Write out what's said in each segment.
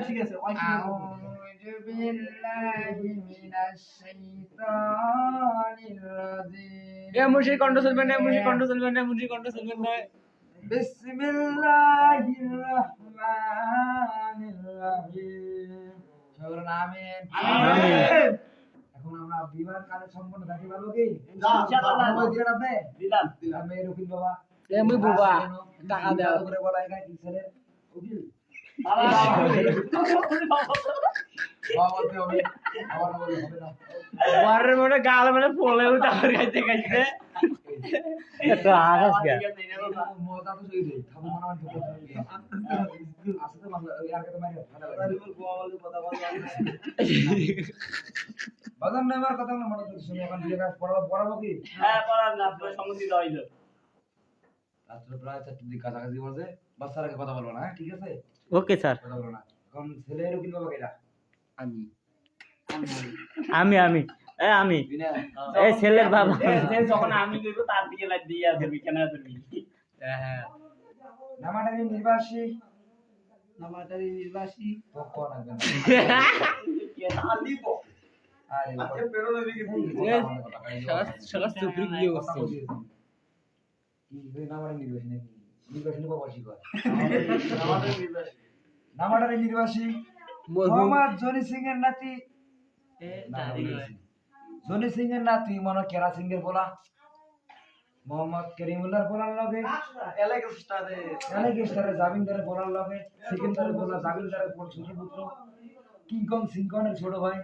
ঠিক আছে আউযু বিল্লাহি মিনাশ শাইতানির রাজিম। মুশিক কণ্ঠ চলবে না, মুশিক কণ্ঠ চলবে না, মুশিক কণ্ঠ চলবে না। বিসমিল্লাহির রহমানির রহিম। সবাই আমিন। আমিন। এখন আমরা বিবাহ কালে সম্পন্ন থাকি পারবো কি? ইনশাআল্লাহ। দিলেন আপনি? দিলাম আমি রকিল বাবা। মুই বুবা টাকা দাও করে বলা এটা কি ছেলে? উকিল। বাবা বাবাতে হবে। আমার বলে হবে না। ওয়ারের মনে গাল মানে ফলে উঠা গাইতে গাইতে এত আকাশ গা মজা তো সই রে। খাবো মনে হয় ঢোকা যাবে। আসতে বাংলা আর কত মারি ঠান্ডা লাগে। বাজার না আমার কথা না মনে করছিস এখন বিয়ে কাজ পড়াবো কি? হ্যাঁ পড়ান না, আপনার সম্মতি দেওয়া হইলো। রাত্রে প্রায় 4টার দিকে কাছাকাছি বলছে বাচ্চার আগে কথা বলবো না, হ্যাঁ? ঠিক আছে? ওকে স্যার কথা বলবো না। এখন ছেলের উকিল বাবা কেডা? আমি আমি আমি বিনা এই ছেলের বাবা যখন আমি কইব তার দিকে লাগ দিয়া ধরবি, কেন ধরবি? হ্যাঁ নামাটারি নির্বাসী নির্বাসী পক্ষ লাগবে না। কে আলিব আরে আচ্ছা বেরোনো দিকে সবার চুপড়ি গিয়ে বসছে কি নামাটারি নির্বাসী নাকি? নির্বাসী প্রবাসী কয়। আমাদের নির্বাসী নামাটারি নির্বাসী মোহাম্মদ জনি সিং এর নাতি জনি সিং এর নাতি মনে কেরা সিং এর পোলা মোহাম্মদ করিমুল্লাহর পোলার লগে এলাকাস্টারে জামিনদারের পোলার লগে সিকিন্দারের পোলা জামিনদারের পোল ছোট পুত্র কিংকং সিংকনের ছোট ভাই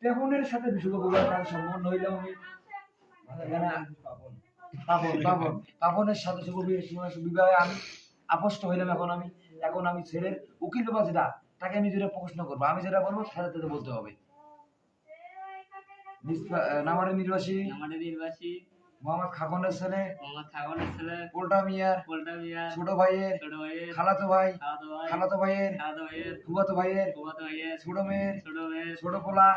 পেপনের সাথে বিশুদ্ধ বিবাহ কাল সম্পন্ন হইল আমি এখানে পাপনের সাথে শুভ বিবাহে আমি আপষ্ট হইলাম। এখন আমি ছেলের উকিল বাবা যেটা তাকে আমি যেটা প্রশ্ন করবো, আমি যেটা বলবো সেটা তাদের বলতে হবে। নামারের নির্বাসী মোহাম্মদ খাগনের ছেলে পোল্টা মিয়ার ছোট ভাইয়ের খালাতো ভাইয়ের ফুফাতো ভাইয়ের ছোট মেয়ের ছোট পোলা